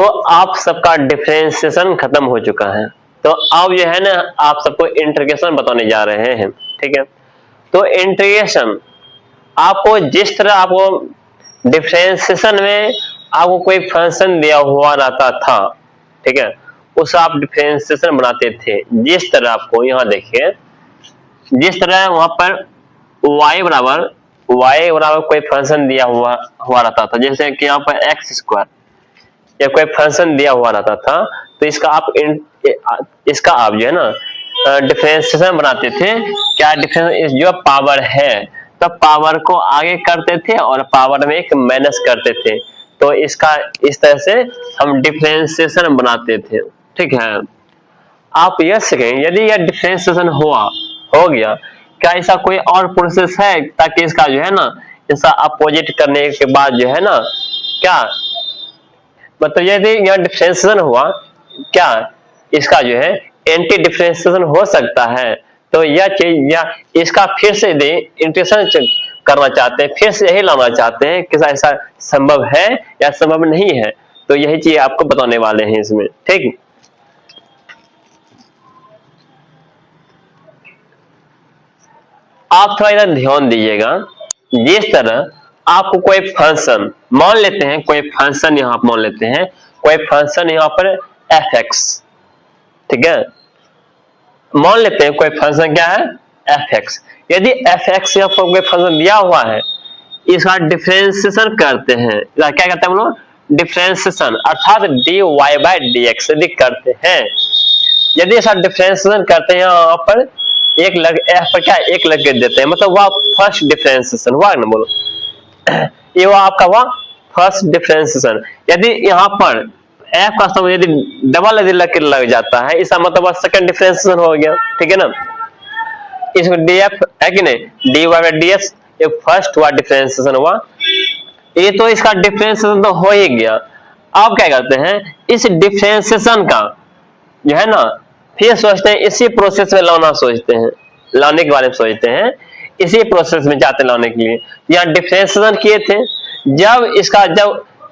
तो आप सबका डिफरेंशिएशन खत्म हो चुका है। तो अब जो है ना आप सबको इंटीग्रेशन बताने जा रहे हैं, ठीक है। तो इंटीग्रेशन आपको जिस तरह आपको डिफरेंशिएशन में आपको कोई फंक्शन दिया हुआ रहता था, ठीक है, उस आप डिफरेंशिएशन बनाते थे। जिस तरह आपको यहाँ देखिए, जिस तरह वहां पर y बराबर कोई फंक्शन दिया हुआ रहता था, जैसे कि यहाँ पर एक्स स्क्वायर या कोई फंक्शन दिया हुआ रहता था, तो इसका आप जो है ना डिफरेंशिएशन बनाते थे। क्या डिफरेंस जो पावर है, तब पावर को आगे करते थे और पावर में एक माइनस करते थे। तो इसका इस तरह से हम डिफरेंशिएशन बनाते थे, ठीक है। आप यह सीखें यदि यह डिफरेंशिएशन हो गया, क्या ऐसा कोई और प्रोसेस है ताकि इसका जो है ना इसका अपोजिट करने के बाद जो है ना क्या मतलब यदि यह डिफरेंशिएशन हुआ, क्या इसका जो है एंटी डिफरेंशिएशन हो सकता है। तो यह चीज या इसका फिर से यदि इंटीग्रेशन करना चाहते हैं, फिर से यही लाना चाहते हैं कि ऐसा संभव है या संभव नहीं है, तो यही चीज आपको बताने वाले हैं इसमें, ठीक। आप थोड़ा इधर ध्यान दीजिएगा। जिस तरह आपको कोई फंक्शन मान लेते हैं, कोई फंक्शन यहां मान लेते हैं, कोई फंक्शन यहां पर fx, ठीक है, मान लेते हैं कोई फंक्शन क्या है fx। यदि fx या कोई फंक्शन दिया हुआ है, इसका डिफरेंशिएशन करते हैं, क्या कहते हैं हम लोग, डिफरेंशिएशन, अर्थात dy/dx यदि करते हैं, यदि इसका डिफरेंशिएशन करते हैं यहाँ पर एक लग f पर क्या एक लग के देते हैं, मतलब वह फर्स्ट डिफरेंशिएशन हुआ ना, बोलो ये वो आपका हुआ फर्स्ट डिफरेंशिएशन। यदि यहाँ पर f का समय यदि डबल यदि लग जाता है, इसका मतलब सेकंड डिफरेंशिएशन हो गया, ठीक है ना। इसमें df है कि नहीं, dy/dx ये फर्स्ट हुआ डिफरेंशिएशन हुआ, ये तो इसका डिफरेंशिएशन तो हो ही गया। अब क्या करते हैं, इस डिफरेंशिएशन का जो है ना फिर सोचते हैं इसी प्रोसेस में लाने के बारे में सोचते हैं, इसी प्रोसेस में जाते लाने के लिए। यहाँ डिफरेंशिएशन किए थे,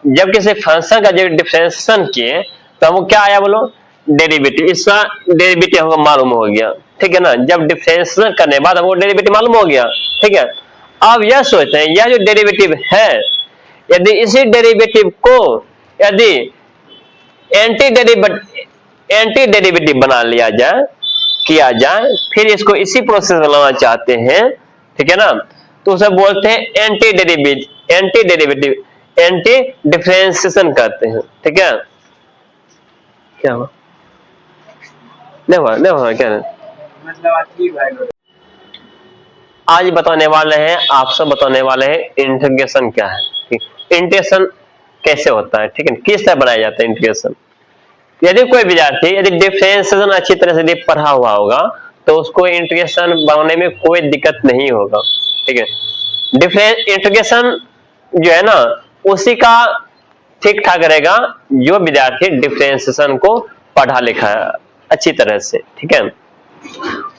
जब किसी फंक्शन का जब डिफरेंशिएशन किए तो हमको क्या आया, बोलो डेरिवेटिव। इसका डेरिवेटिव हमको मालूम हो गया, ठीक है ना। जब डिफरेंशिएशन करने के बाद हमको डेरिवेटिव मालूम हो गया, ठीक है। अब यह सोचते हैं यह जो डेरिवेटिव है, यदि इसी डेरिवेटिव को यदि एंटी डेरिवेटिव बना लिया जाए, किया जाए, फिर इसको इसी प्रोसेस में लाना चाहते हैं, ठीक है ना, तो उसे बोलते हैं एंटी डिफरेंशिएशन करते हैं, ठीक है। क्या हुआ, नहीं हुआ क्या मतलब आज बताने वाले हैं, आप सब बताने वाले हैं इंटीग्रेशन क्या है, इंटीग्रेशन कैसे होता है, ठीक है, किस तरह बनाया जाता है इंटीग्रेशन। यदि कोई विद्यार्थी यदि डिफरेंशिएशन अच्छी तरह से पढ़ा हुआ होगा तो उसको इंटीग्रेशन बनाने में कोई दिक्कत नहीं होगा, ठीक है। इंटीग्रेशन जो है ना उसी का ठीक ठाक रहेगा जो विद्यार्थी डिफरेंशिएशन को पढ़ा लिखा है अच्छी तरह से, ठीक है,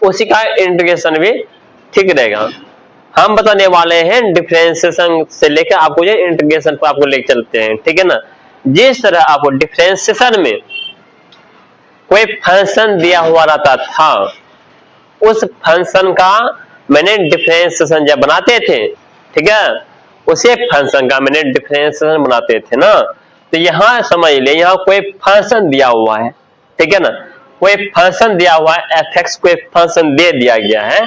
उसी का इंटीग्रेशन भी ठीक रहेगा। हम बताने वाले हैं डिफरेंशिएशन से लेकर आपको जो इंटीग्रेशन पर आपको लेकर चलते हैं, ठीक है ना। जिस तरह आपको डिफरेंशिएशन में कोई फंक्शन दिया हुआ रहता था, उस फंक्शन का मैंने डिफरेंशिएशन जब बनाते थे, ठीक है, उसे फंक्शन का मैंने डिफरेंशिएशन बनाते थे ना, तो यहां समझ ले यहाँ कोई फंक्शन दिया हुआ है, ठीक है ना, कोई फंक्शन दिया हुआ है fx को एक फंक्शन दे दिया गया है।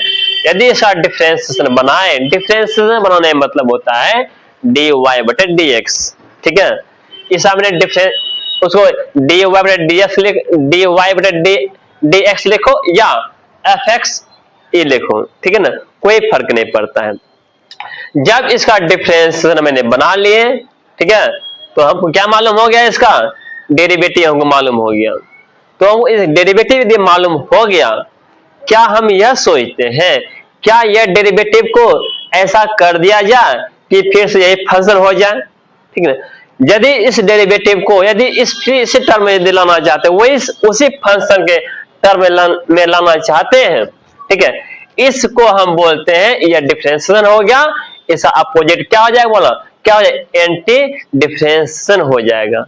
यदि इसका डिफरेंशिएशन बनाए, डिफरेंशिएशन बनाने का मतलब होता है dy/dx, ठीक है। इस आपने डिफरेंस उसको dy/dx लिखो या fx ये लिखो, ठीक है ना, कोई फर्क नहीं पड़ता है। जब इसका डिफरेंशिएशन मैंने बना लिए, ठीक है, तो हमको क्या मालूम हो गया, इसका डेरिवेटिव हमको मालूम हो गया। तो हम इस डेरिवेटिव यदि मालूम हो गया, क्या हम यह सोचते हैं क्या यह डेरिवेटिव को ऐसा कर दिया जाए कि फिर से यही फंक्शन हो जाए, ठीक है। यदि इस डेरिवेटिव को यदि इसी टर्म में यदि लाना चाहते हैं, वही उसी फंक्शन के टर्म में लाना चाहते हैं, ठीक है, इसको हम बोलते हैं यह डिफरेंशिएशन हो गया। इसका अपोजिट क्या हो जाएगा, बोला क्या हो जाएगा, एंटी डिफरेंशिएशन हो जाएगा,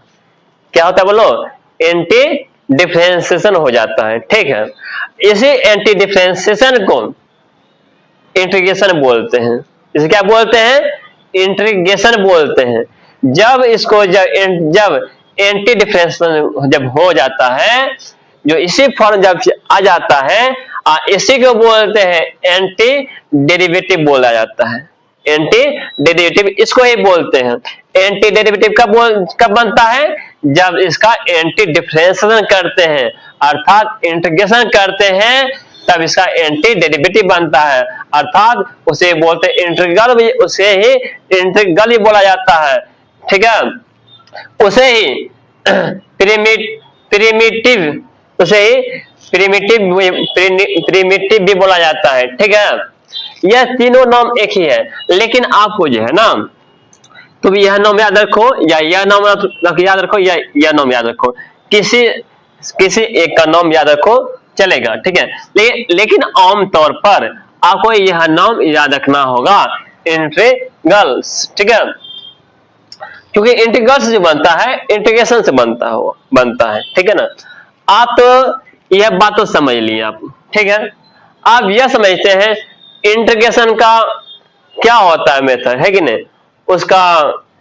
क्या होता है बोलो, एंटी डिफरेंशिएशन हो जाता है। ठीक है, इसी एंटी डिफरेंशिएशन को इंटीग्रेशन बोलते हैं। इसे क्या बोलते हैं, इंटीग्रेशन बोलते हैं। जब इसको जब एंटी डिफरेंशिएशन जब हो जाता है, जो इसी फॉर्म जब आ जाता है, इसी को बोलते हैं एंटी डेरिवेटिव बोला जाता है। एंटी डेरिवेटिव इसको ही बोलते हैं। एंटी डेरिवेटिव कब बनता है, जब इसका एंटी डिफरेंशिएशन करते हैं, अर्थात इंटीग्रेशन करते हैं, तब इसका एंटी डेरिवेटिव बनता है, अर्थात उसे बोलते हैं इंटीग्रल, भी उसे ही इंटीग्रल ही बोला जाता है। ठीक है, उसे ही प्रिमिटिव उसे ही प्रिमिटिव भी बोला जाता है। ठीक है, यह तीनों नाम एक ही है, लेकिन आपको जो है ना, तुम यह नाम याद रखो या यह नाम याद रखो या यह नाम याद रखो, किसी एक का नाम याद रखो चलेगा। ठीक है, लेकिन आमतौर पर आपको यह नाम याद रखना होगा, इंटीग्रल्स। ठीक है, क्योंकि इंटीग्रल से जो बनता है इंटीग्रेशन से बनता है। ठीक है ना, आप तो यह बात तो समझ लिए आप। ठीक है, आप यह समझते हैं इंटीग्रेशन का क्या होता है मेथड, है कि नहीं, उसका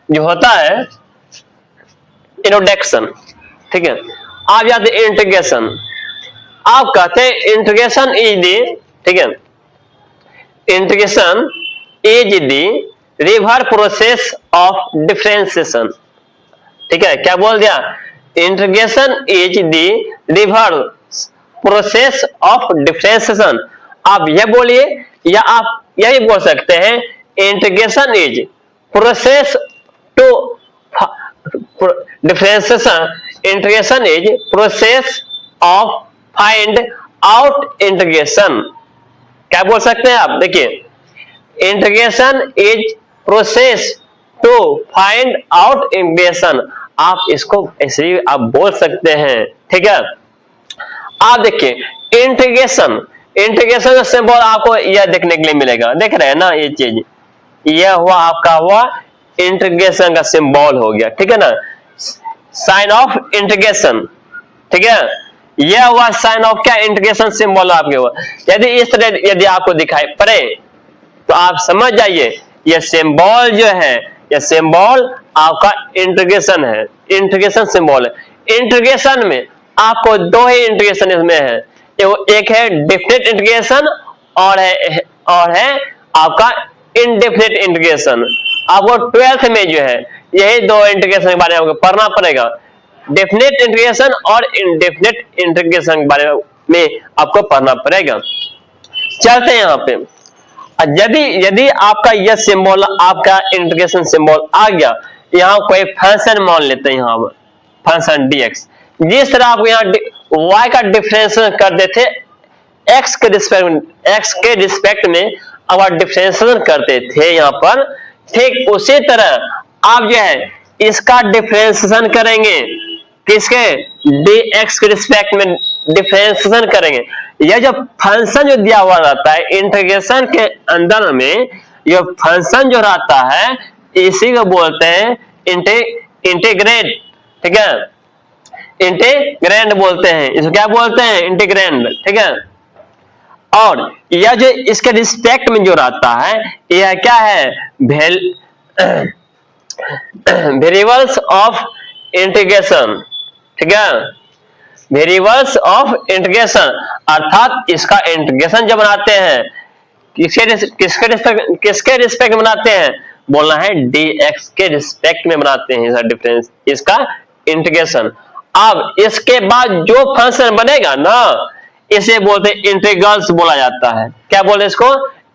जो होता है इंट्रोडक्शन। ठीक है, आप याद इंटीग्रेशन, आप कहते हैं इंटीग्रेशन इज दी, ठीक है, integration is the reverse process of differentiation. ठीक है, क्या बोल दिया, integration is the reverse process of differentiation. आप यह बोलिए, या आप यही बोल सकते हैं integration is process to differentiation, integration is process of find out integration. क्या बोल सकते हैं आप, देखिए, integration is process to find out integration, आप इसको ऐसे ही आप बोल सकते हैं। ठीक है, आप देखिए इंटीग्रेशन का सिंबल आपको यह देखने के लिए मिलेगा, देख रहे हैं ना, ये चीज यह हुआ आपका हुआ इंटीग्रेशन का सिंबल हो गया। ठीक है ना, साइन ऑफ इंटीग्रेशन। ठीक है, यह हुआ साइन ऑफ क्या, इंटीग्रेशन सिंबल आपके हुआ। यदि इस तरह यदि आपको दिखाई पड़े तो आप समझ जाइए यह सिंबल जो है, यह सिंबल आपका इंटीग्रेशन है, इंटीग्रेशन सिंबल है। इंटीग्रेशन में आपको दो ही इंटीग्रेशन इसमें है, एक है डेफिनेट इंटीग्रेशन और है आपका इनडेफिनेट इंटीग्रेशन। आपको 12th में जो है यही दो इंटीग्रेशन के बारे में आपको पढ़ना पड़ेगा, डेफिनेट इंटीग्रेशन और इनडेफिनेट इंटीग्रेशन के बारे में आपको पढ़ना पड़ेगा। चलते हैं यहाँ पे, यदि आपका यह सिंबल, आपका इंटीग्रेशन सिंबल आ गया, यहाँ कोई फंक्शन मान लेते हैं, यहाँ फंक्शन dx, जिस तरह आपको यहाँ y का डिफरेंशिएशन कर देते x के रिस्पेक्ट में अगर डिफरेंशिएशन करते थे यहाँ पर, ठीक उसी तरह आप जो है इसका डिफरेंशिएशन करेंगे, किसके, dx के रिस्पेक्ट में डिफरेंशिएशन करेंगे। यह जो फंक्शन जो दिया हुआ रहता है इंटीग्रेशन के अंदर में, यह फंक्शन जो रहता है इसी को बोलते हैं इंटीग्रेंड। ठीक है, इंटीग्रेंड बोलते हैं, इसको क्या बोलते हैं, इंटीग्रेंड। ठीक है, और यह जो इसके रिस्पेक्ट में जो रहता है यह क्या है, वेरिएबल्स ऑफ इंटीग्रेशन। ठीक है, वेरिएबल्स ऑफ इंटीग्रेशन, अर्थात इसका इंटीग्रेशन जब बनाते हैं किसके रिस्पेक्ट में बनाते हैं, बोलना है dx के रिस्पेक्ट में बनाते हैं इसका डिफरेंस, इसका इंटीग्रेशन। अब इसके बाद जो फंक्शन बनेगा ना, इसे बोलते हैं इंटीग्रल्स बोला जाता है। क्या बोलते हैं इसको,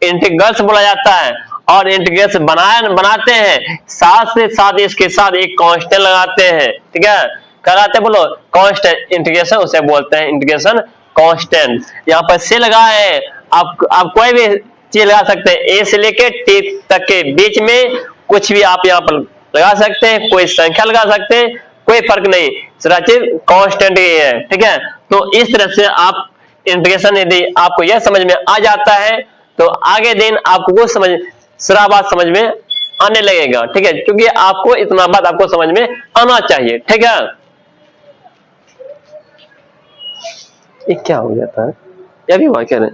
इंटीग्रल्स बोला जाता है। और इंटीग्रेशन बनाते हैं, साथ से साथ इसके साथ एक कांस्टेंट लगाते हैं। ठीक है, कराते बोलो कांस्टेंट इंटीग्रेशन, उसे बोलते हैं इंटीग्रेशन कांस्टेंट। यहाँ पर से लगा है, आप कोई भी चीज लगा सकते हैं, ए से लेके टी तक के बीच में कुछ भी आप यहाँ पर लगा सकते हैं, कोई संख्या लगा सकते हैं, कोई फर्क नहीं, सारा चीज कांस्टेंट ही है। ठीक है, तो इस तरह से आप इंटीग्रेशन यदि आपको यह समझ में आ जाता है तो आगे दिन आपको कुछ सारा बात समझ में आने लगेगा। ठीक है, क्योंकि आपको इतना बात आपको समझ में आना चाहिए। ठीक है, ये क्या हो जाता है, या भी हुआ क्या नहीं?